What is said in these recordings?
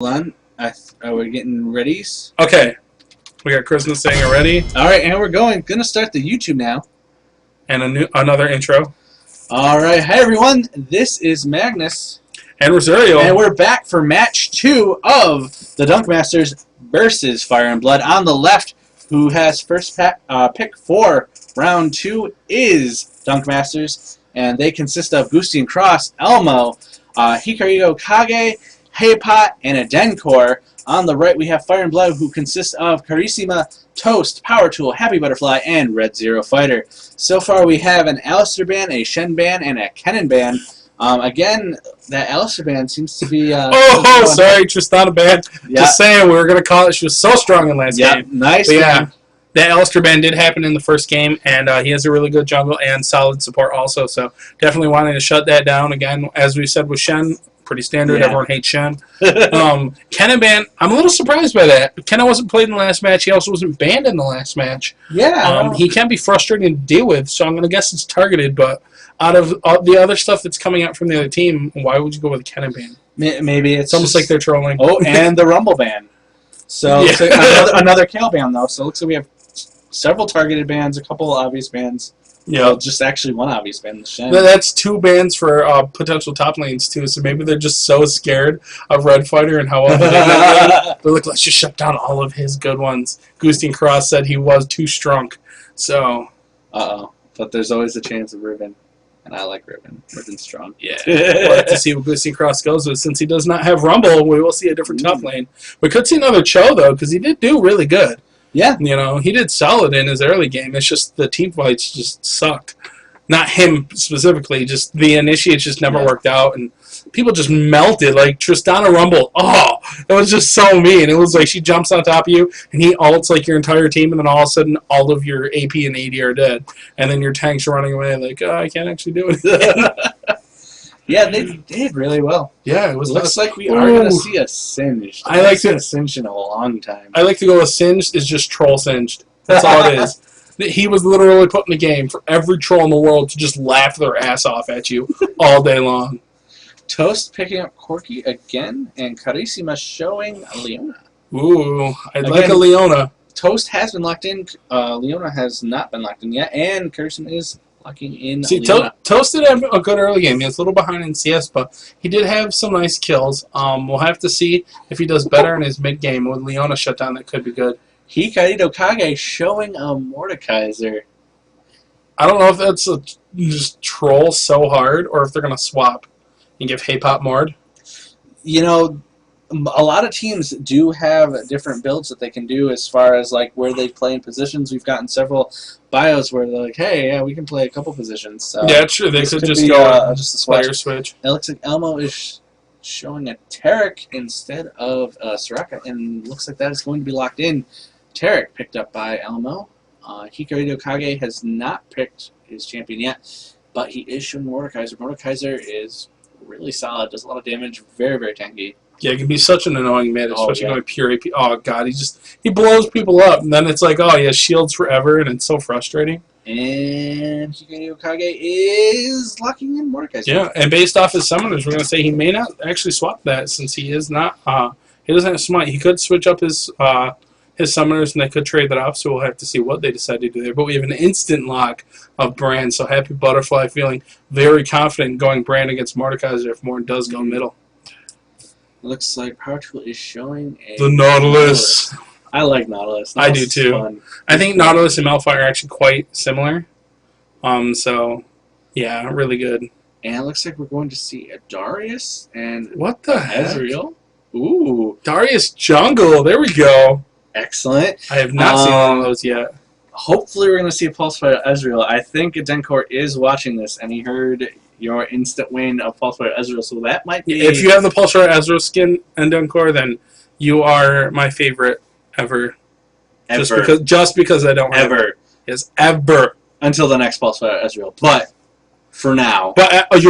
Hold on. We're getting ready. Okay. We got Christmas saying already. All right, and we're gonna start the YouTube now. And another intro. All right. Hi, everyone. This is Magnus. And Rosario. And we're back for match 2 of the TheDunkMasters versus Fire and Blood. On the left, who has first pick for round 2 is TheDunkMasters. And they consist of Goosty and Cross, Elmo, Hikaru Kage, Haypot, and a Denkor. On the right, we have Fire and Blood, who consists of Carissima, Toast, Power Tool, Happy Butterfly, and Red Zero Fighter. So far, we have an Alistair band, a Shen band, and a Kennen band. Again, that Alistair band seems to be... sorry, Tristana band. Yeah. Just saying, we were going to call it. She was so strong in last game. Nice. But yeah, that Alistair band did happen in the first game, and he has a really good jungle and solid support also. So definitely wanting to shut that down. Again, as we said with Shen, pretty standard. Yeah. Everyone hates Shen. Kennen banned. I'm a little surprised by that. Kennen wasn't played in the last match. He also wasn't banned in the last match. Yeah. He can be frustrating to deal with, so I'm going to guess it's targeted. But out of all the other stuff that's coming out from the other team, why would you go with a Kennen ban? Maybe it's almost like they're trolling. Oh, and the Rumble ban. So, Yeah. so another Kale ban, though. So it looks like we have several targeted bans, a couple of obvious bans. Yeah, well, just actually one obvious ban. Shen. That's 2 bans for potential top lanes too. So maybe they're just so scared of Red Fighter and how well they're like, let's just shut down all of his good ones. Goosty and Cross said he was too strong. So, but there's always a chance of Riven, and I like Riven. Riven's strong. Yeah, we'll have to see what Goosty and Cross goes with. Since he does not have Rumble, we will see a different top lane. We could see another Cho though, because he did do really good. Yeah. You know, he did solid in his early game. It's just the team fights just sucked. Not him specifically, just the initiates just never worked out, and people just melted. Like Tristana Rumble, it was just so mean. It was like she jumps on top of you, and he ults like your entire team, and then all of a sudden all of your AP and AD are dead, and then your tanks are running away like, I can't actually do anything. Yeah, they did really well. Yeah, it was. Looks like we are going to see a Singed. I like seen a Singed in a long time. I like to go with Singed is just troll Singed. That's all it is. He was literally put in the game for every troll in the world to just laugh their ass off at you all day long. Toast picking up Corki again, and Carissima showing Leona. Ooh, I'd like a Leona. Toast has been locked in. Leona has not been locked in yet, and Carissima is locking in. See, Leona. Toast did have a good early game. He was a little behind in CS, but he did have some nice kills. We'll have to see if he does better in his mid game with Leona shut down. That could be good. Hikaru Kage showing a Mordekaiser. I don't know if that's just troll so hard or if they're going to swap and give Haypot Mord. You know, a lot of teams do have different builds that they can do as far as like where they play in positions. We've gotten several bios where they're like, hey, yeah, we can play a couple positions. So yeah, true. They could just be, go just a player switch. It looks like Elmo is showing a Tarek instead of Soraka, and looks like that is going to be locked in. Tarek picked up by Elmo. Hikaru Kage has not picked his champion yet, but he is showing Mordekaiser. Mordekaiser is really solid, does a lot of damage, very, very tanky. Yeah, it can be such an annoying mid, especially going pure AP. Oh, God, he blows people up, and then it's like, he has shields forever, and it's so frustrating. And Hikaru Kage is locking in Mordekaiser. Yeah, and based off his summoners, we're going to say he may not actually swap that since he is not, he doesn't have Smite. He could switch up his summoners, and they could trade that off, so we'll have to see what they decide to do there. But we have an instant lock of Brand, so Happy Butterfly feeling very confident going Brand against Mordekaiser if Morn does go middle. Looks like Power Tool is showing the Nautilus. I like Nautilus. I do too. Fun. I think Nautilus and Malphite are actually quite similar. So, yeah, really good. And it looks like we're going to see a Darius and what the heck? Ezreal. Ooh. Darius Jungle. There we go. Excellent. I have not seen one of those yet. Hopefully we're going to see a Pulse Fighter Ezreal. I think Denkor is watching this, and he heard your instant win of Pulse Fighter Ezreal, so that might be... If you have the Pulse Fighter Ezreal skin and Denkor, then you are my favorite ever. Just because I don't have it. Yes, ever. Until the next Pulse Fighter Ezreal. But for now. But that's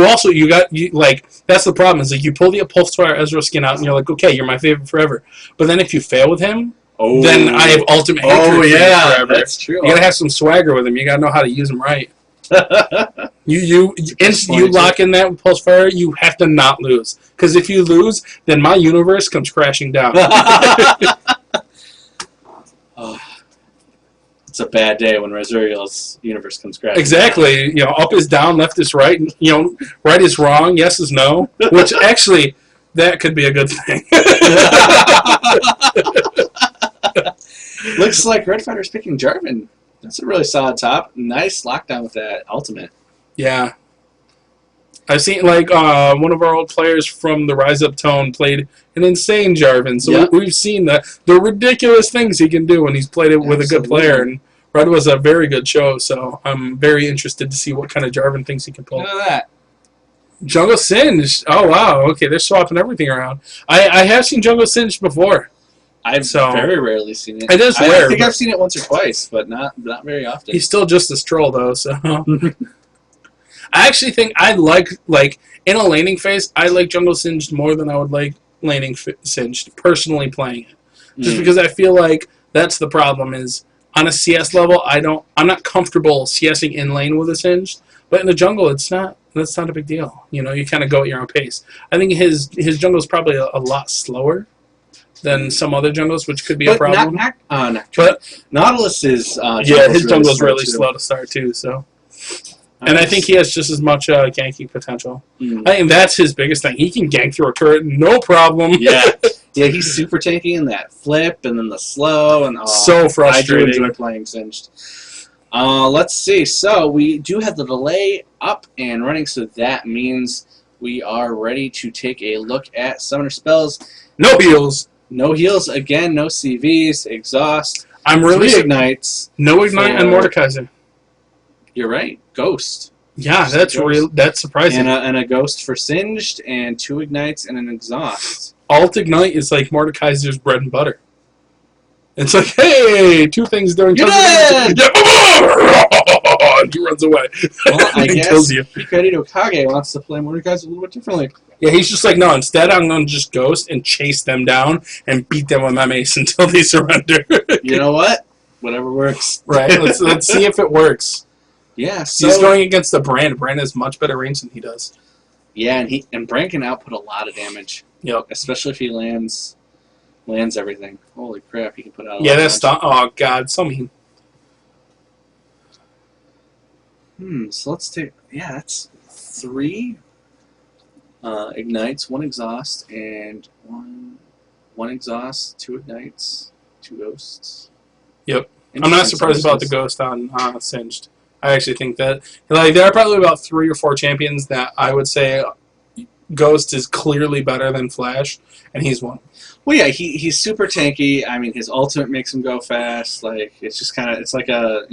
the problem, is like you pull the Pulse Fighter Ezreal skin out and you're like, okay, you're my favorite forever. But then if you fail with him, then I have ultimate hatred for him forever. That's true. You gotta have some swagger with him. You gotta know how to use him right. You lock in that pulse fire. You have to not lose, because if you lose, then my universe comes crashing down. Oh, it's a bad day when Resurreal's universe comes crashing. Exactly. Down. Up is down, left is right. Right is wrong, yes is no. Which actually, that could be a good thing. Looks like Red Fighter's picking Jarvan. That's a really solid top. Nice lockdown with that ultimate. Yeah. I've seen, one of our old players from the Rise Up Tone played an insane Jarvan. So we've seen the ridiculous things he can do when he's played it with a good player. And Red was a very good show, so I'm very interested to see what kind of Jarvan things he can pull. Look at that. Jungle Singed. Oh, wow. Okay, they're swapping everything around. I have seen Jungle Singed before. I've very rarely seen it. It is rare. I think I've seen it once or twice, but not very often. He's still just a troll, though, so... I actually think I like in a laning phase, I like Jungle Singed more than I would like laning Singed, personally playing it. Just because I feel like that's the problem is, on a CS level, I'm not comfortable CSing in lane with a Singed, but in the jungle, that's not a big deal. You kind of go at your own pace. I think his jungle is probably a lot slower than some other jungles, which could be a problem. But Nautilus is... his jungle is really slow to start, too, so... And I think he has just as much ganking potential. I think that's his biggest thing. He can gank through a turret, no problem. Yeah, he's super tanky in that flip and then the slow. And so frustrating. I do enjoy playing Singed. Let's see. So we do have the delay up and running, so that means we are ready to take a look at Summoner spells. No heals. No heals again. No CVs. Exhaust. I'm really 3 ignites. No ignite and Mordekaiser. You're right. Ghost. Yeah, that's real. That's surprising. And a ghost for Singed, and 2 ignites and an exhaust. Alt ignite is like Mordekaiser's bread and butter. It's like, hey, 2 things during You're dead! And he runs away. Well, I guess kills you. Hikari no Kage wants to play Mordekaiser a little bit differently. Yeah, he's just like, no, instead I'm going to just ghost and chase them down and beat them with my mace until they surrender. You know what? Whatever works. Right, let's see if it works. Yeah, so he's going against the Brand. Brand has much better range than he does. Yeah, and Brand can output a lot of damage. Yep. Especially if he lands everything. Holy crap, he can put out a lot that's oh god, so mean. So let's take that's 3 ignites, 1 exhaust, and one exhaust, 2 ignites, 2 ghosts. Yep. I'm not surprised about the ghost on Singed. I actually think that there are probably about 3 or 4 champions that I would say Ghost is clearly better than Flash, and he's one. Well, yeah, he's super tanky. I mean, his ultimate makes him go fast. Like it's just kind of like a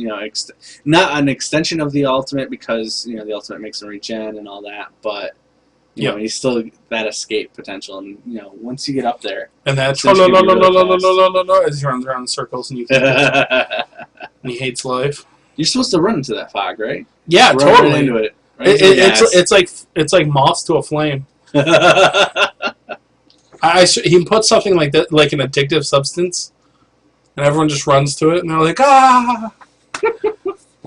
not an extension of the ultimate because the ultimate makes him regen and all that, but he's still that escape potential. And once you get up there, and that's as he runs around in circles and you think and he hates life. You're supposed to run into that fog, right? Yeah, totally. Into it. Right It's like moths to a flame. He put something like that, like an addictive substance, and everyone just runs to it, and they're like,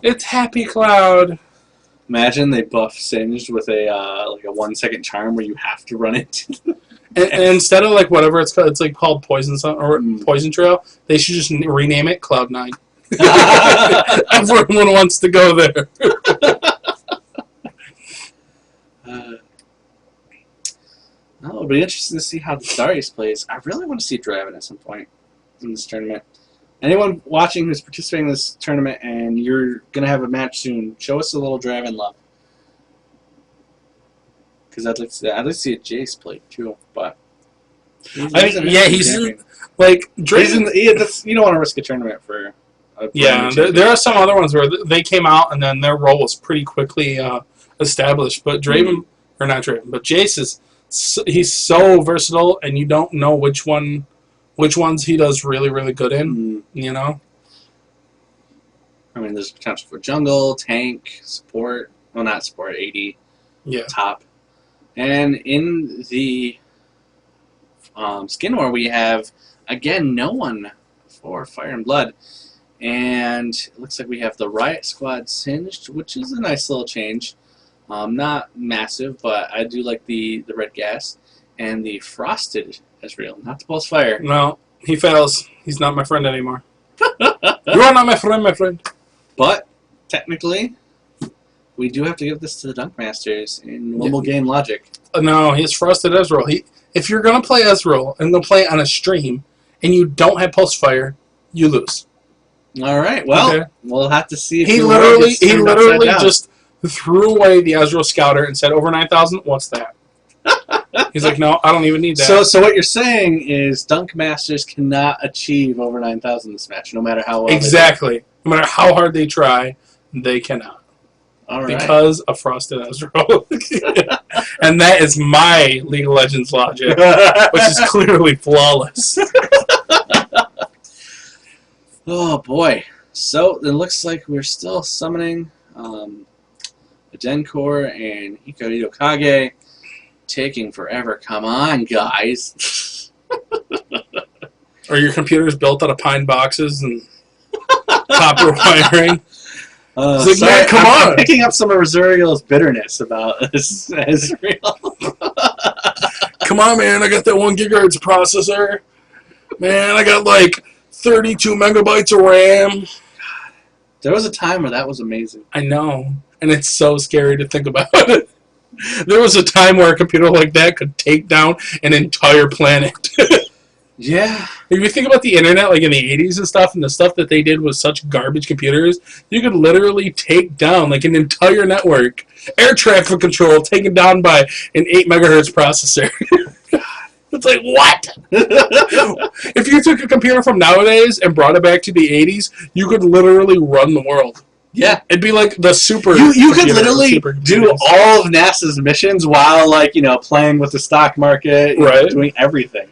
it's Happy Cloud. Imagine they buff Singed with a 1-second charm where you have to run into. And instead of whatever it's called Poison or Poison Trail. They should just rename it Cloud9. Everyone wants to go there. It'll be interesting to see how the Darius plays. I really want to see Draven at some point in this tournament. Anyone watching who's participating in this tournament and you're going to have a match soon, show us a little Draven love. Because I'd like to see a Jace play too, but... he's like Draven. You don't want to risk a tournament for... there are some other ones where they came out and then their role was pretty quickly established. But Draven, or not Draven, but Jace he's so versatile, and you don't know which ones he does really, really good in. I mean, there's potential for jungle, tank, support. Well, not support, AD, top. And in the skin war, we have again no one for Fire and Blood. And it looks like we have the Riot Squad Singed, which is a nice little change. Not massive, but I do like the red gas. And the Frosted Ezreal, not the Pulse Fire. No, he fails. He's not my friend anymore. You are not my friend, my friend. But, technically, we do have to give this to the Dunkmasters in normal game logic. No, he's Frosted Ezreal. If you're going to play Ezreal and going to play it on a stream and you don't have Pulse Fire, you lose. All right, well, Okay. We'll have to see if He your world gets turned literally upside down. just threw away the Ezreal Scouter and said, over 9,000? What's that? He's like, no, I don't even need that. So what you're saying is Dunkmasters cannot achieve over 9,000 this match, no matter how well Exactly. No matter how hard they try, they cannot. All right. Because of Frosted Ezreal. And that is my League of Legends logic, which is clearly flawless. Oh, boy. So it looks like we're still summoning Denkor and Hikaru Kage. Taking forever. Come on, guys. Are your computers built out of pine boxes and copper wiring? It's like, man, come on. I'm picking up some of Rosario's bitterness about this Ezreal. Come on, man. I got that 1 gigahertz processor. Man, I got like 32 megabytes of RAM. There was a time where that was amazing. I know. And it's so scary to think about. There was a time where a computer like that could take down an entire planet. Yeah. If you think about the internet, like in the 80s and stuff, and the stuff that they did with such garbage computers, you could literally take down like an entire network. Air traffic control taken down by an 8 megahertz processor. It's like, what? If you took a computer from nowadays and brought it back to the 80s, you could literally run the world. Yeah. It'd be like the super. You could literally super do all of NASA's missions while, like, you know, playing with the stock market, right? Doing everything.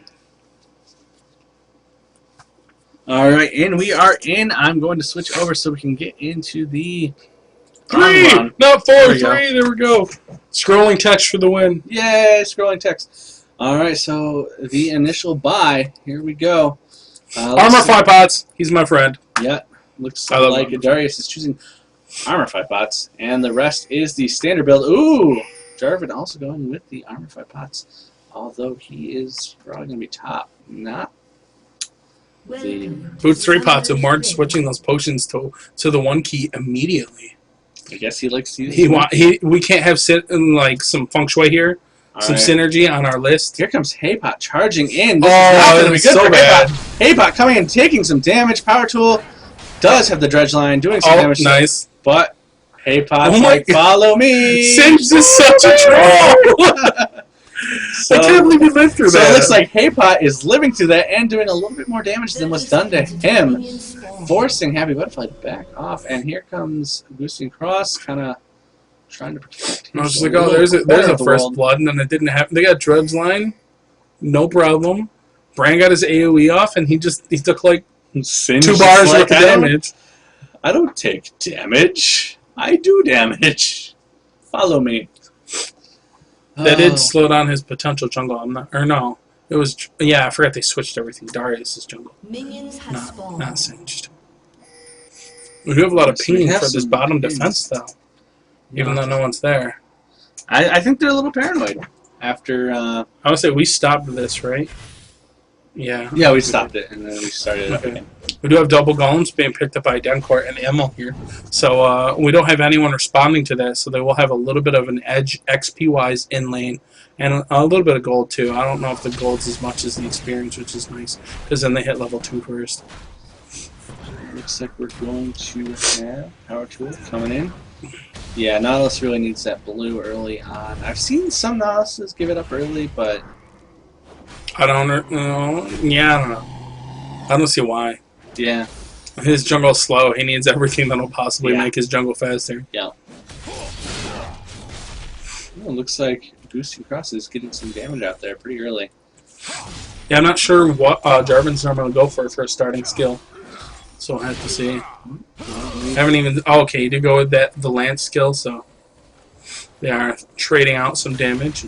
All right, and we are in. I'm going to switch over so we can get into the 3, run. not 4, There we 3. go. There we go. Scrolling text for the win. Yay! Scrolling text. All right, so the initial buy. Here we go. Armor 5 pots. He's my friend. Yeah, looks I love like him. Darius is choosing Armor 5 pots, and the rest is the standard build. Ooh, Jarvan also going with the Armor 5 pots, although he is probably going to be top. Not the. Boots 3 pots and Mark switching those potions to the 1 key immediately. I guess he likes to use We can't have like some feng shui here. All Some right. synergy on our list. Here comes Haypot charging in. This Oh, is not going to that be is good so for bad. Haypot. Haypot coming in, taking some damage. Power Tool does have the dredge line, doing some damage. Nice. But Haypot's Oh my like, God. follow me. Singe is such a troll. I can't believe you lived through So that. it looks like Haypot is living through that and doing a little bit more damage than was done to him, forcing Happy Butterfly to back off. And here comes Boosting Cross, kind of trying to protect him. I was just like, oh, there's a first blood, and then it didn't happen. They got dredge line, no problem. Bran got his AoE off, and he took like 2 bars worth of damage. I don't take damage. I do damage. Follow me. That did slow down his potential jungle. No. It was, yeah, I forgot they switched everything. Darius' jungle. Minions have spawned. Not Singed. We do have a lot of So we ping have for this some bottom pings. defense, though. Even though no one's there. I think they're a little paranoid after. I would say we stopped this, right? Yeah. Yeah, we stopped it and then we started it up Okay. again. We do have double golems being picked up by Denkor and Emil here. So we don't have anyone responding to that, so they will have a little bit of an edge XP-wise in lane. And a little bit of gold, too. I don't know if the gold's as much as the experience, which is nice. Because then they hit level 2 first. Looks like we're going to have Power Tool coming in. Yeah, Nautilus really needs that blue early on. I've seen some Nautiluses give it up early, but I don't know. Yeah, I don't know. I don't see why. yeah. His jungle's slow. He needs everything that'll possibly Yeah. make his jungle faster. Yeah. Well, it looks like Boosting Cross is getting some damage out there pretty early. Yeah, I'm not sure what Jarvan's normally go for a starting skill. So we'll have to see. Haven't even. Oh, okay, you did go with the Lance skill, so they are trading out some damage.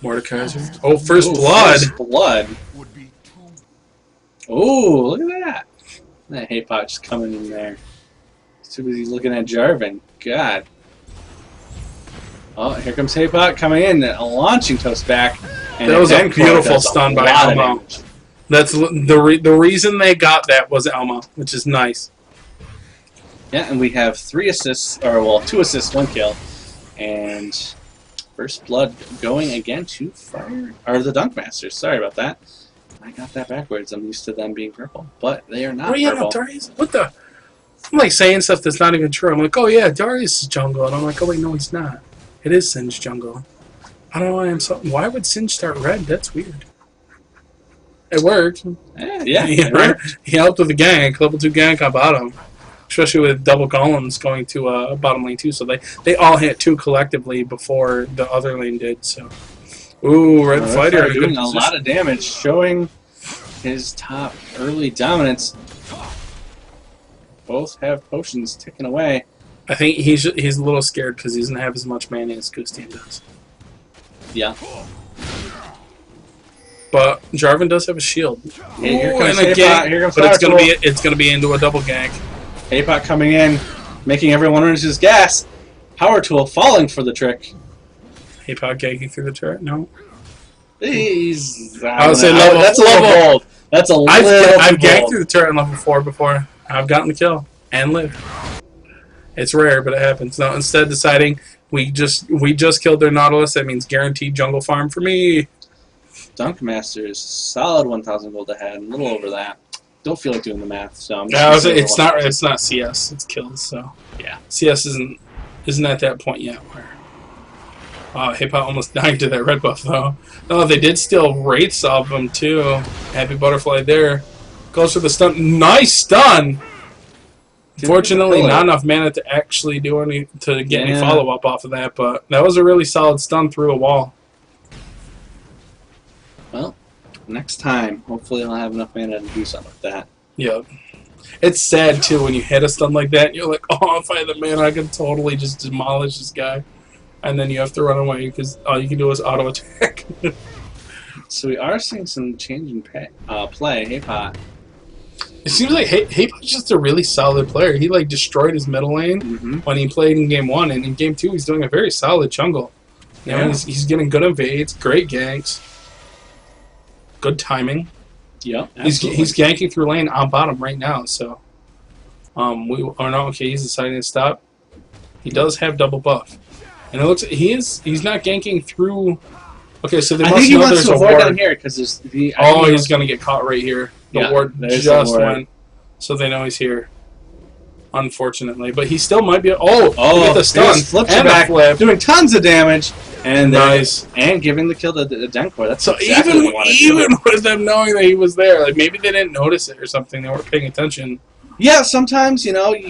Mordekaiser. Oh, first blood. First blood. Oh, look at that. That Haypot just coming in there. Too busy looking at Jarvan. God. Oh, here comes Haypot coming in, launching Toast back. And that was a Denkor beautiful does stun a by lot of Elmo. damage. That's the reason they got that was Elmo, which is nice. Yeah, and we have 3 assists, or well, 2 assists, 1 kill. And First Blood going again to Fire, or the Dunkmasters. Sorry about that. I got that backwards. I'm used to them being purple, but they are not What are you purple. Darius? What the? I'm like saying stuff that's not even true. I'm like, oh yeah, Darius is jungle, and I'm like, oh wait, no, he's not. It is Singe jungle. I don't know why I'm so. Why would Singe start red? That's weird. It worked. Yeah, it worked. He helped with the gank, level 2 gank on bottom. Especially with double golems going to bottom lane too, so they all hit 2 collectively before the other lane did. So, ooh, Red Fighter doing a lot of damage, showing his top early dominance. Both have potions ticking away. I think he's a little scared because he doesn't have as much mana as Gustian does. Yeah. But Jarvan does have a shield. Hey, here Ooh, comes and a Haypot, gank, here comes but Firetool. it's gonna be into a double gank. Haypot coming in, making everyone run into his gas. Power Tool falling for the trick. Haypot ganking through the turret. No, I would say that's a little bold. That's a little I've bold. ganked through the turret on level 4 before. I've gotten the kill and lived. It's rare, but it happens. No, instead deciding we just killed their Nautilus. That means guaranteed jungle farm for me. Dunkmasters, solid 1,000 gold ahead, a little over that. Don't feel like doing the math, so I'm just It's not CS. It's kills. So yeah, CS isn't at that point yet. Where Haypot almost died to that red buff though. No, they did steal wraiths off him too. Happy Butterfly there. Goes for the stun. Nice stun. Unfortunately, not enough mana to actually do any follow up off of that, but that was a really solid stun through a wall. Well, next time, hopefully I'll have enough mana to do something like that. Yep. It's sad too when you hit a stun like that. You're like, oh, if I had the mana, I could totally just demolish this guy, and then you have to run away because all you can do is auto attack. So we are seeing some change in play. Haypot. It seems like Haypot's just a really solid player. He like destroyed his middle lane when he played in game 1, and in game 2 he's doing a very solid jungle. You know, he's getting good invades, great ganks, good timing. Yep, he's ganking through lane on bottom right now. So, he's deciding to stop. He does have double buff, and it looks he's not ganking through. Okay, so they must know there's a ward down here because there's the. He's gonna get caught right here. The ward just went, so they know he's here. Unfortunately, but he still might be. Get the stun flips and back, flip, doing tons of damage, and nice, and giving the kill to the Denkor. That's so exactly even with them knowing that he was there, like maybe they didn't notice it or something. They weren't paying attention. Yeah, sometimes you don't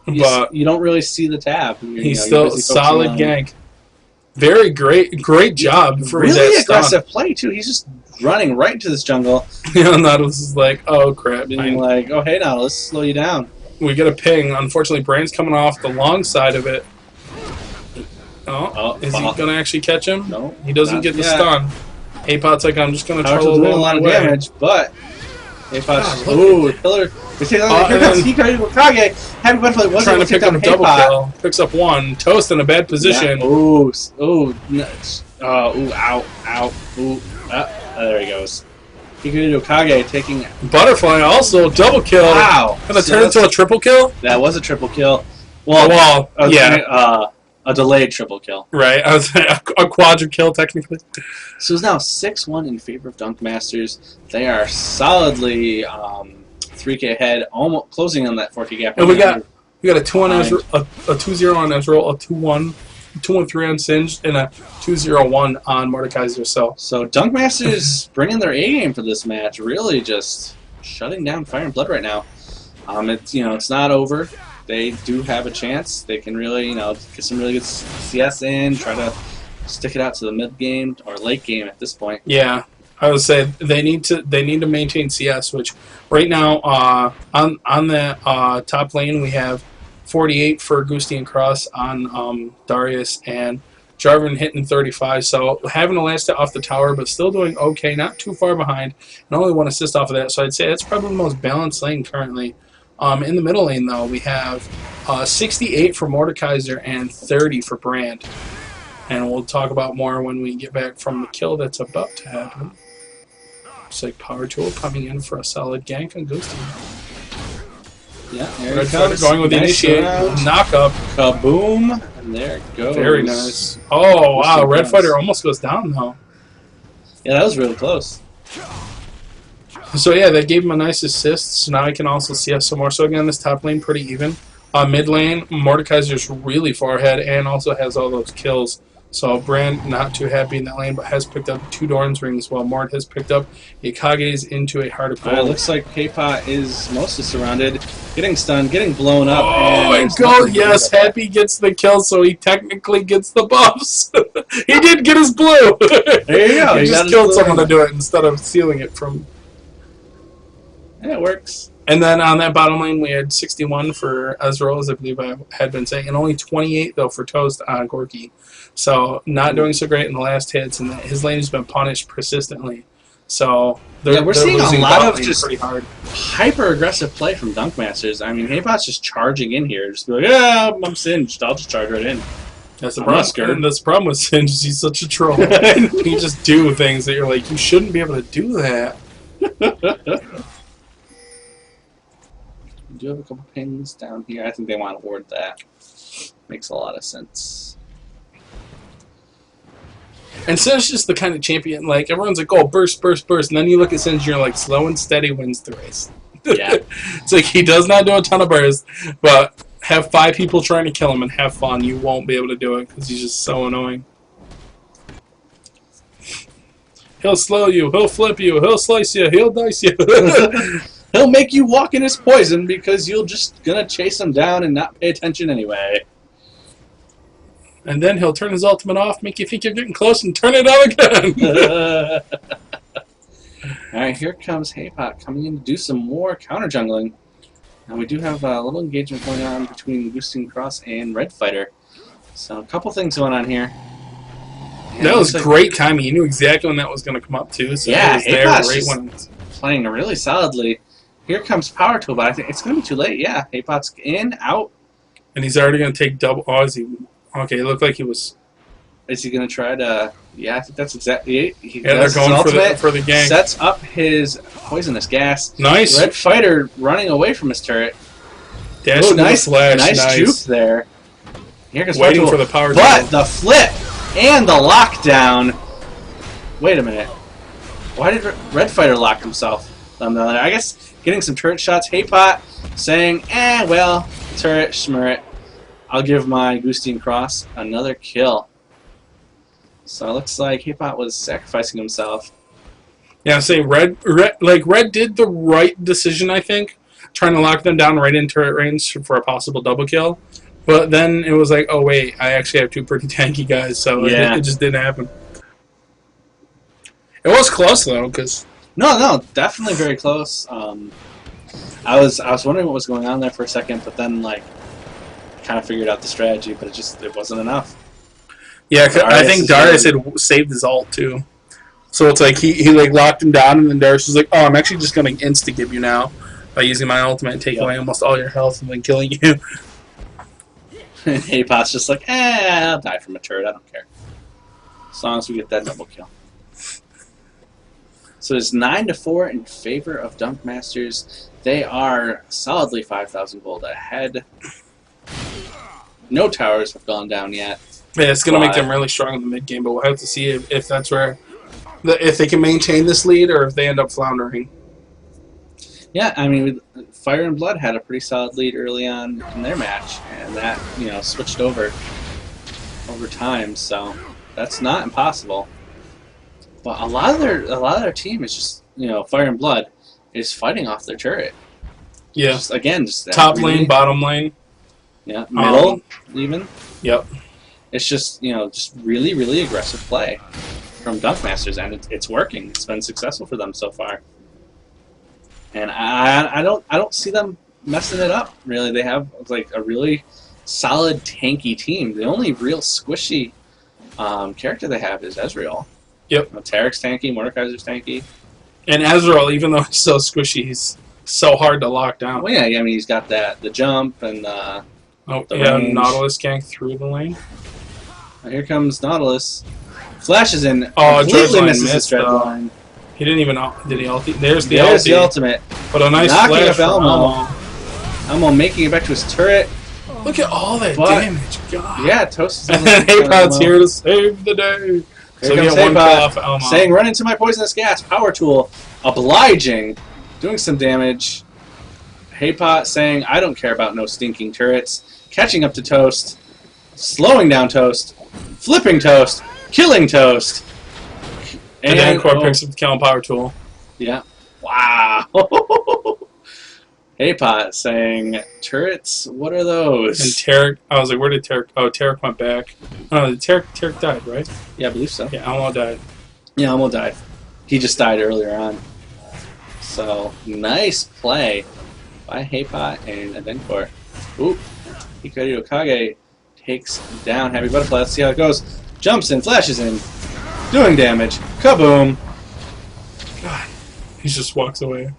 really see the tab. He's still solid gank. Very great job for really that aggressive stun. play too. He's just running right into this jungle. Yeah, Nautilus is like, oh crap, being like, oh hey now, let's slow you down. We get a ping. Unfortunately, Brain's coming off the long side of it. Is he gonna actually catch him? No, he doesn't get the stun. Haypot's like, I'm just gonna troll a lot of damage, but Haypot's pillar. Here comes Hikaru Kage. Happy Butterfly wasn't trying to pick up a double kill. Picks up one. Toast in a bad position. Yeah. There he goes. Hikaru Kage taking Butterfly also double kill. Wow. Gonna turn into a triple kill? That was a triple kill. A delayed triple kill. Right. I was a quadra kill technically. So it's now 6-1 in favor of Dunkmasters. They are solidly 3K ahead, almost closing on that 4K gap. And we got a 2-1 a 2-0 on Ezreal, a 2-1, 2-1-3 on Singed, and a 2-0-1 on Mordekaiser. So Dunkmasters bringing their A game for this match, really just shutting down Fire and Blood right now. It's not over. They do have a chance. They can really, get some really good CS in, try to stick it out to the mid game or late game at this point. Yeah, I would say they need to maintain CS, which right now on the top lane we have 48 for Gusti and Cross on Darius and Jarvan hitting 35, so having a last hit off the tower, but still doing okay, not too far behind, and only 1 assist off of that. So I'd say that's probably the most balanced lane currently. In the middle lane, though, we have 68 for Mordekaiser and 30 for Brand. And we'll talk about more when we get back from the kill that's about to happen. Looks like Power Tool coming in for a solid gank on Ghosty. Yeah, there Red it comes. going with the initiate knock up. Kaboom. And there it goes. Very nice. Oh, wow. Red Fighter almost goes down, though. Yeah, that was really close. So, yeah, that gave him a nice assist. So now I can also see us some more. So, again, this top lane pretty even. Mid lane, Mordekaiser's really far ahead and also has all those kills. So Brand not too happy in that lane, but has picked up 2 Doran's rings, while Mort has picked up a Kage's into a Heart of Gold. Looks like K-Pot is mostly surrounded, getting stunned, getting blown up. Oh, and go! Yes, Happy gets the kill, so he technically gets the buffs. He did get his blue. There you go. He just killed someone to do it instead of stealing it from. And it works. And then on that bottom lane, we had 61 for Ezreal, as I believe I had been saying, and only 28, though, for Toast on Gorky. So not doing so great in the last hits, and his lane has been punished persistently. So we're seeing a lot of just pretty hard. hyper-aggressive play from DunkMasters. I mean, Haypot's just charging in here. Just be like, yeah, I'm singed. I'll just charge right in. That's the problem. That's the problem with Singe. He's such a troll. He just do things that you're like, you shouldn't be able to do that. We do have a couple pings down here. I think they want to ward that. Makes a lot of sense. And Singe is the kind of champion, like, everyone's like, oh, burst, burst, burst. And then you look at Singe and you're like, slow and steady wins the race. Yeah. It's like, he does not do a ton of burst, but have 5 people trying to kill him and have fun. You won't be able to do it because he's just so annoying. He'll slow you, he'll flip you, he'll slice you, he'll dice you. He'll make you walk in his poison because you're just gonna chase him down and not pay attention anyway. And then he'll turn his ultimate off, make you think you're getting close, and turn it on again. Alright, here comes Haypot coming in to do some more counter jungling. Now we do have a little engagement going on between Boosting Cross and Red Fighter. So a couple things going on here. And that was great timing. You knew exactly when that was going to come up, too. So yeah, Haypot's just playing really solidly. Here comes Power Tool, but I think it's going to be too late. Yeah, Haypot's in, out. And he's already going to take double. Oh, is he? Okay, it looked like he was. Is he going to try to? Yeah, I think that's exactly it. They're going for the gang. Sets up his poisonous gas. Nice. Red Fighter running away from his turret. Dash nice flash. Nice juke there. Here goes waiting for the power. But the flip and the lockdown. Wait a minute. Why did Red Fighter lock himself? I guess getting some turret shots. Haypot saying, well, turret, schmurret. I'll give my Goosteen Cross another kill. So it looks like Haypot was sacrificing himself. Yeah, say Red did the right decision, I think, trying to lock them down right in turret range for a possible double kill. But then it was like, oh wait, I actually have 2 pretty tanky guys, so it just didn't happen. It was close though, because no, definitely very close. I was wondering what was going on there for a second, but then kind of figured out the strategy, but it wasn't enough. Yeah, I think Darius had saved his ult too. So it's like he locked him down, and then Darius was like, "Oh, I'm actually just going to insta-give you now by using my ultimate and take away almost all your health and then killing you." And Haypot's just like, I'll die from a turret. I don't care, as long as we get that double kill. So it's 9-4 in favor of DunkMasters. They are solidly 5,000 gold ahead. No towers have gone down yet. Yeah, it's going to make them really strong in the mid game, but we'll have to see if that's where, if they can maintain this lead or if they end up floundering. Yeah, I mean, Fire and Blood had a pretty solid lead early on in their match, and that switched over time. So that's not impossible. But a lot of their team is just Fire and Blood is fighting off their turret. Yeah, just top lane, bottom lane. Yeah, middle even. Yep. It's just just really, really aggressive play from DunkMasters, and it's working. It's been successful for them so far. And I don't see them messing it up. Really, they have a really solid tanky team. The only real squishy Character they have is Ezreal. Yep. Tarek's tanky, Mordekaiser's tanky. And Ezreal, even though he's so squishy, he's so hard to lock down. Well, yeah, I mean, he's got the jump and the range. Nautilus gank through the lane. Here comes Nautilus. Flashes in. Oh, completely Dreadline misses missed, his Dreadline. He didn't even... Did he ulti? There's the There's ulti. the ultimate. But a nice Knocking flash up from Elmo. Elmo making it back to his turret. Look at all that But- damage. God. Yeah, Toast is And then Haypot's here to save the day. So we comes get one kill Haypot, off Elmo. saying, run into my poisonous gas. Power tool. Obliging. Doing some damage. Haypot saying, I don't care about no stinking turrets. Catching up to Toast. Slowing down Toast. Flipping Toast. Killing Toast. And then Core picks up the kill and power tool. Yeah. Wow. Haypot saying, turrets, what are those? And Tarek, I was like, where did Tarek... Oh, Tarek went back. Oh, Tarek died, right? Yeah, I believe so. Yeah, Elmo died. Yeah, Elmo died. He just died earlier on. So, nice play by Haypot and Adenkor. Ooh. Hikari Okage takes down Happy Butterfly. Let's see how it goes. Jumps in, flashes in. Doing damage. Kaboom. God. He just walks away.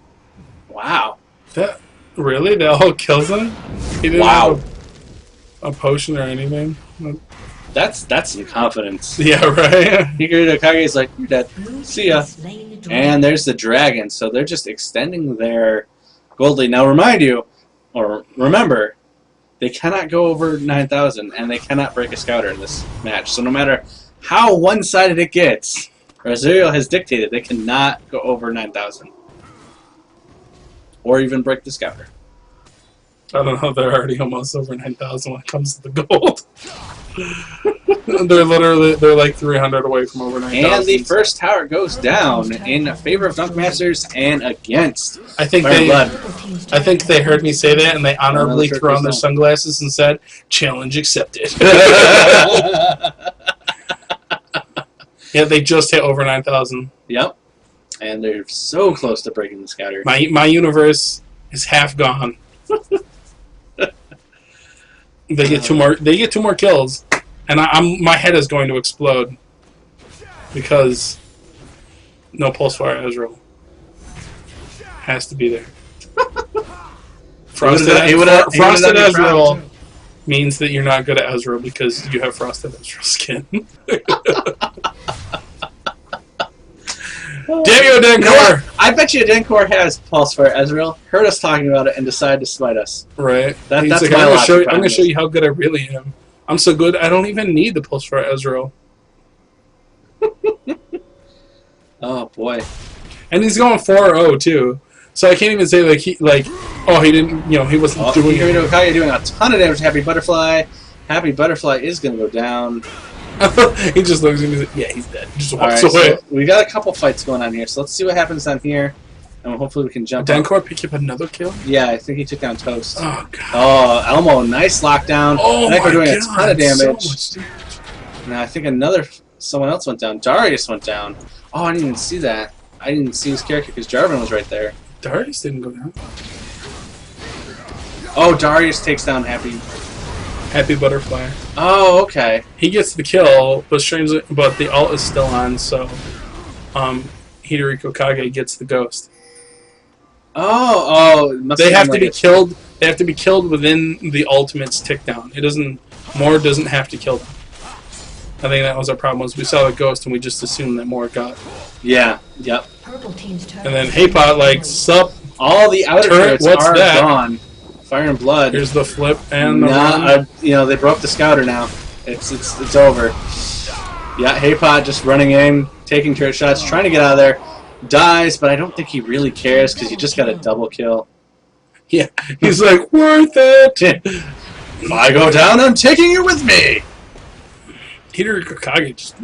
Wow. That... Really? That all kills him? He didn't have a potion or anything? That's some confidence. Yeah, right? Hikari Okage is like, you're dead. See ya. And there's the dragon. So they're just extending their gold lead. Now remember, they cannot go over 9,000 and they cannot break a scouter in this match. So no matter how one-sided it gets, Ezreal has dictated they cannot go over 9,000. Or even break the scouter. I don't know, they're already almost over 9,000 when it comes to the gold. they're like 300 away from over 9,000. And the first tower goes down in favor of DunkMasters and against I think they heard me say that and they honorably threw on their sunglasses and said, challenge accepted. Yeah, they just hit over 9,000. Yep. And they're so close to breaking the scouter. My universe is half gone. They get two more. They get 2 more kills, and my head is going to explode because no pulse fire Ezreal has to be there. Frosted Ezreal means that you're not good at Ezreal because you have Frosted Ezreal skin. Damn you, Adenkor! I bet you Adenkor has Pulse for Ezreal, heard us talking about it, and decided to smite us. Right. That's like, my logic. I'm going to show you how good I really am. I'm so good, I don't even need the Pulse for Ezreal. Oh, boy. And he's going 4-0, too. So I can't even say, he didn't, he wasn't doing it. Hikari Okage doing a ton of damage to Happy Butterfly. Happy Butterfly is going to go down. He just looks at me and says, yeah, he's dead. He just walks All right, away. so we got a couple fights going on here, so let's see what happens down here. And hopefully we can jump Adenkor pick up another kill? Yeah, I think he took down Toast. Oh, God. Oh, Elmo, nice lockdown. Oh, Adenkor my doing God. a ton of damage. So much damage. Now I think someone else went down. Darius went down. Oh, I didn't even see that. I didn't see his character because Jarvan was right there. Darius didn't go down. Oh, Darius takes down Happy Butterfly. Oh, okay. He gets the kill, but the ult is still on, so Hikari Okage gets the ghost. They have to be killed. They have to be killed within the ultimate's tick down. Moore doesn't have to kill them. I think that was our problem. Was we saw the ghost and we just assumed that Moore got. Yeah. Yep. And then Haypot sup. All the outer turrets are that? gone. Fire and blood. Here's the flip and the they broke the scouter now. It's over. Yeah, Haypot just running in, taking turret shots, trying to get out of there. Dies, but I don't think he really cares because you just got a double kill. Yeah, he's like, worth it! If I go down, I'm taking you with me! Hikari Okage just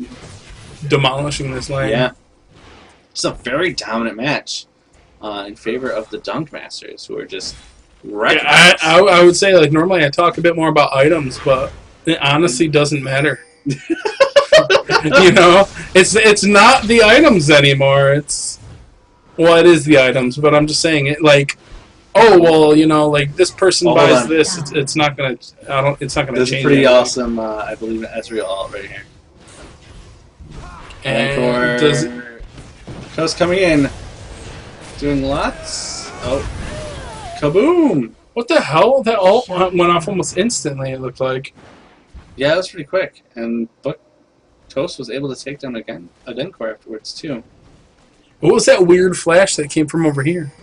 demolishing this lane. Yeah. It's a very dominant match in favor of the DunkMasters, who are just wrecking. Yeah, I would say, normally I talk a bit more about items, but it honestly doesn't matter. It's not the items anymore. It is the items, but I'm just saying it this person buys this. It's not gonna. It's not gonna change. This is pretty awesome. I believe in Ezreal ult right here. And Toast coming in. Doing lots. Oh. Kaboom! What the hell? That ult went off almost instantly, it looked like. Yeah, it was pretty quick. And Toast was able to take down a Denkor afterwards, too. What was that weird flash that came from over here?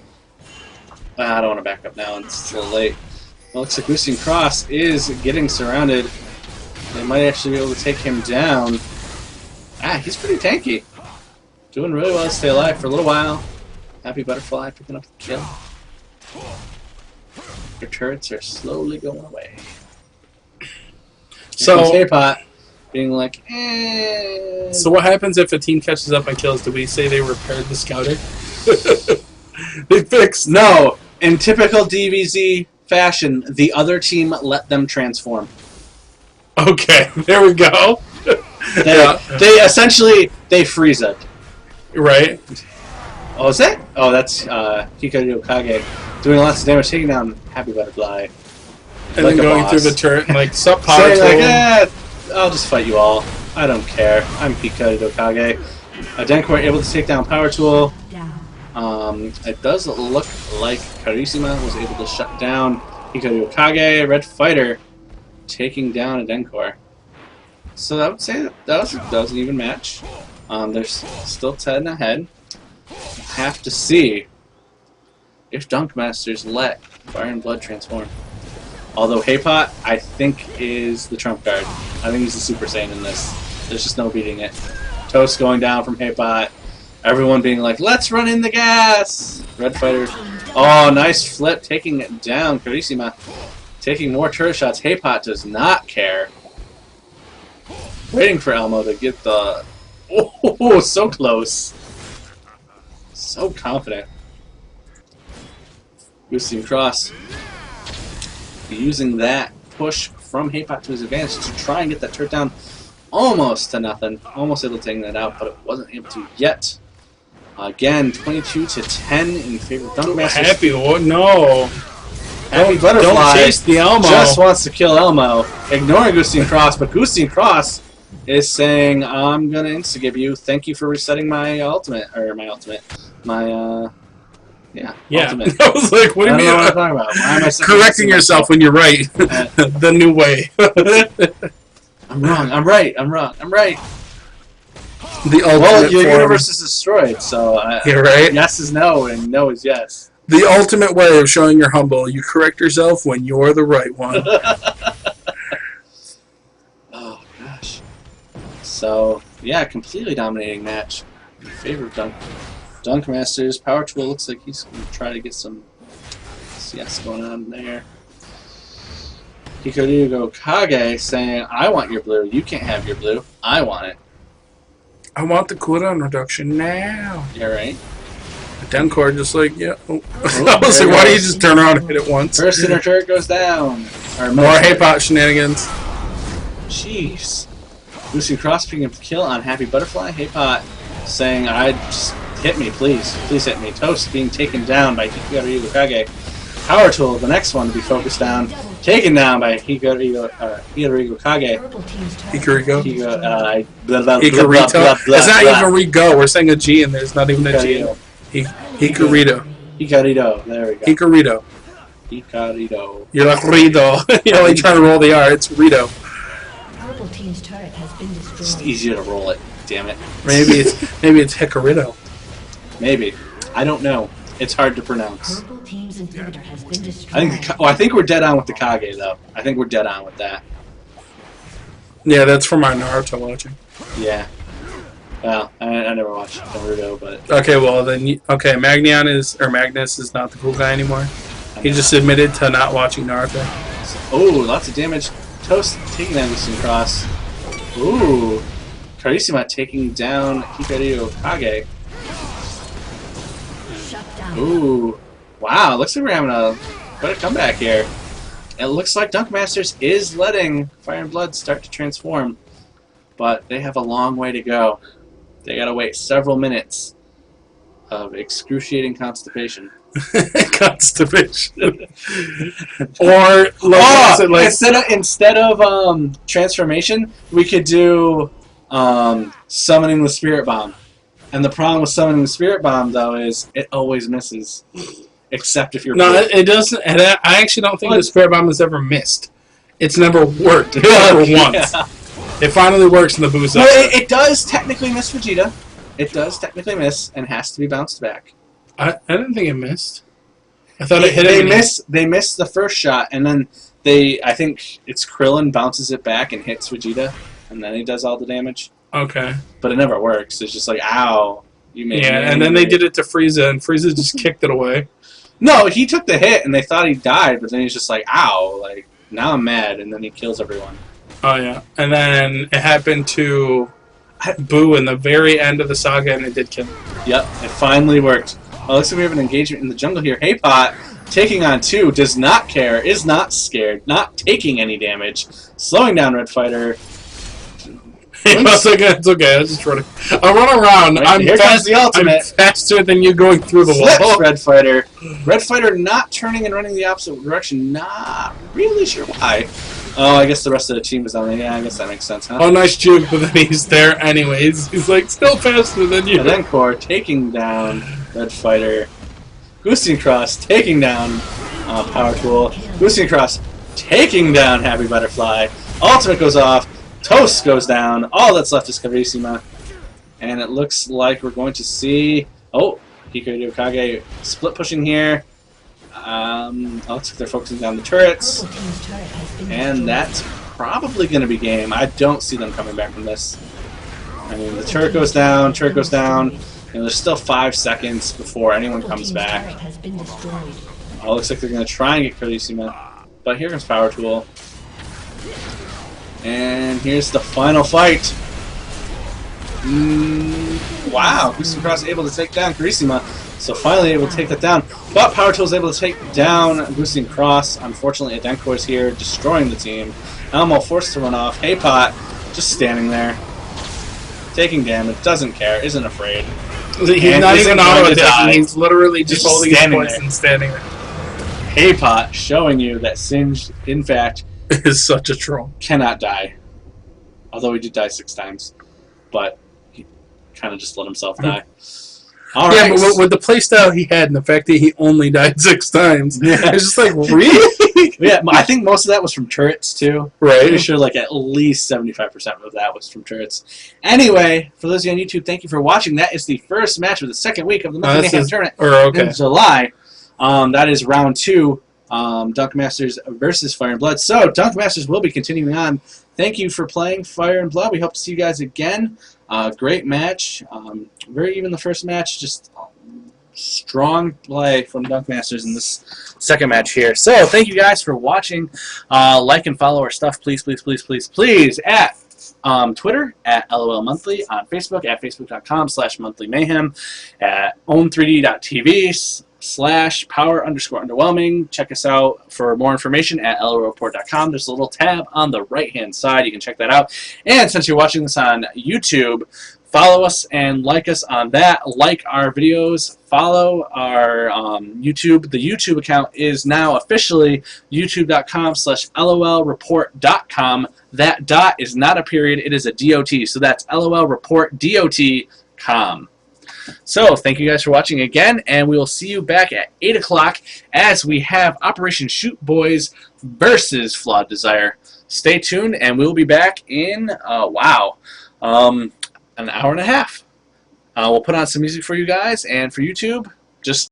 I don't want to back up now. It's a little late. Well, looks like Boosting Cross is getting surrounded. They might actually be able to take him down. He's pretty tanky. Doing really well to stay alive for a little while. Happy Butterfly picking up the kill. Your turrets are slowly going away. So K-Pot being like, eh. So what happens if a team catches up on kills? Do we say they repaired the scouter? They fixed. No. In typical DBZ fashion, the other team let them transform. Okay, there we go. They essentially freeze it. Right. Oh, is that? Oh, that's Hikaru Kage doing lots of damage, taking down Happy Butterfly. And like then going boss. through the turret and like, sup, power Saying tool. I'll just fight you all. I don't care. I'm Hikaru Kage. Denkor able to take down Power Tool. It does look like Karisima was able to shut down Hikaru Kage, Red Fighter, taking down a Denkor. So I would say that was an even match. There's still 10 ahead. Have to see if DunkMasters let Fire and Blood transform. Although Haypot, I think, is the trump card. I think he's the Super Saiyan in this. There's just no beating it. Toast going down from Haypot. Everyone being like, let's run in the gas! Red Fighter. Oh, nice flip, taking it down. Karisima taking more turret shots. Haypot does not care. Waiting for Elmo to get the... Oh, so close. So confident. Boosting Cross. Using that push from Haypot to his advantage to try and get that turret down almost to nothing. Almost able to take that out, but it wasn't able to yet. Again, 22-10 in favor of DunkMasters. Happy, no. Happy Butterfly don't chase the Elmo. just wants to kill Elmo, ignoring Boosting Cross, but Boosting Cross is saying, I'm going to insta-give you. Thank you for resetting my ultimate. Yeah. Ultimate. I was like, what do you mean? I don't know what I'm talking about. Why am I Correcting yourself when you're right. The new way. I'm wrong. I'm right. The ultimate Well, your form. universe is destroyed, so You're right. yes is no, and no is yes. The ultimate way of showing you're humble. You correct yourself when you're the right one. Oh, gosh. So, yeah, completely dominating match in favor of DunkMasters. Power Tool looks like he's going to try to get some CS going on there. Hikaru Kage saying, I want your blue. You can't have your blue. I want it. I want the cooldown reduction now. You're right. Denkor just like, yeah. Oh. Oh, I was there like, it why do you goes. just turn around and hit it once? First inner turret goes down. Or More Haypot shenanigans. Jeez. Boosting Cross picking up the kill on Happy Butterfly. Haypot saying, just hit me, please. Please hit me. Toast being taken down by Hikaru Kage. Power Tool, the next one to be focused on. Taken down by Hikaru Kage. Ikariko? Ikarito. It's not even Rigo. We're saying a G and there's not even a G. Hikarito. Hikarito. There we go. Hikarito. Hikarito. You're like Rito. You're like trying to roll the R. It's Rito. Purple team's turret has been destroyed. It's easier to roll it. Damn it. Maybe it's Hikarito. Maybe. I don't know. It's hard to pronounce. Purple team's inhibitor has been destroyed. I think we're dead on with the Kage though. I think we're dead on with that. Yeah, that's from our Naruto watching. Yeah. Well, I never watched Naruto, but Okay, well then, Magnus is not the cool guy anymore. He just admitted to not watching Naruto. oh, lots of damage. Toast taking down Boosting Cross. Ooh, Karisima taking down Hikaru Kage. Shut down. Ooh, wow! Looks like we're having quite a comeback here. It looks like DunkMasters is letting Fire and Blood start to transform, but they have a long way to go. They gotta wait several minutes of excruciating constipation. Constipation. Or like, instead of transformation, we could do summoning with Spirit Bomb. And the problem with summoning with Spirit Bomb, though, is it always misses. Except if you're... No, blue. it doesn't. And I actually don't think Well, the Spirit Bomb has ever missed. It's never worked. Yeah, Never yeah. once. It finally works in the boost. Well, it does technically miss Vegeta. It does technically miss and has to be bounced back. I didn't think it missed. I thought it hit him. They miss the first shot, and then I think it's Krillin bounces it back and hits Vegeta, and then he does all the damage. Okay. But it never works. It's just like, ow, you made me and then they angry. did it to Frieza, and Frieza just kicked it away. No, he took the hit, and they thought he died, but then he's just like, ow, like, now I'm mad, and then he kills everyone. Oh, yeah. And then it happened to Boo in the very end of the saga, and it did kill him. Yep, it finally worked. Well, looks like we have an engagement in the jungle here. Hey Pot, taking on 2, does not care, is not scared, not taking any damage, slowing down Red Fighter. It's okay. I was just running. I run around. Right, here comes the ultimate. I'm faster than you going through the Flips wall. Red Fighter. Red Fighter not turning and running the opposite direction. Not really sure why. Oh, I guess the rest of the team is on there. Yeah, I guess that makes sense, huh? Oh, nice juke, but then he's there anyways. He's like, still faster than you. Adenkor taking down Red Fighter. Goosey Cross taking down Power Tool. Goosey Cross taking down Happy Butterfly. Ultimate goes off. Toast goes down. All that's left is Carissima. And it looks like we're going to see... Oh, Hikaru Kage split pushing here. Looks like they're focusing down the turrets. Purple team's turret has been And destroyed. that's probably going to be game. I don't see them coming back from this. I mean, the turret goes down, and there's still 5 seconds before anyone Purple comes team's back. turret has been destroyed. Oh, looks like they're going to try and get Carissima. But here comes Power Tool. And here's the final fight. Wow, Goosey Cross able to take down Carissima. So finally able to take that down. But Power Tool is able to take down Goosey Cross. Unfortunately, Adenkor is here, destroying the team. Elmo forced to run off. Hey Pot, just standing there. Taking damage, doesn't care, isn't afraid. He's And not isn't even going to auto die. attacking. He's literally just He's holding his standing points there. and standing there. Hey Pot, showing you that Singed, in fact, Is such a troll. cannot die. Although he did die 6 times. But he kind of just let himself die. All Yeah, right. but with the playstyle he had and the fact that he only died 6 times, Yeah. it's just like, really? Yeah, I think most of that was from turrets, too. Right. Pretty sure like at least 75% of that was from turrets. Anyway, for those of you on YouTube, thank you for watching. That is the first match of the second week of the Monthly this Mayhem is- tournament Okay. in July. That is round 2. DunkMasters versus Fire and Blood. So, DunkMasters will be continuing on. Thank you for playing Fire and Blood. We hope to see you guys again. Great match. Very even the first match. Just strong play from DunkMasters in this second match here. So, thank you guys for watching. Like and follow our stuff, please, please, please, please, please, at Twitter, at LOL Monthly, on Facebook, at facebook.com/monthlymayhem, at own3d.tv/power_underwhelming. Check us out for more information at LoLReportDotCom. There's a little tab on the right-hand side. You can check that out. And since you're watching this on YouTube, follow us and like us on that. Like our videos. Follow our YouTube. The YouTube account is now officially youtube.com/LOLReportDotCom. That dot is not a period. It is a DOT. So that's LOLReportDotCom. So, thank you guys for watching again, and we will see you back at 8 o'clock as we have Operation Shoot Boys versus Flawed Desire. Stay tuned, and we'll be back in, an hour and a half. We'll put on some music for you guys, and for YouTube, just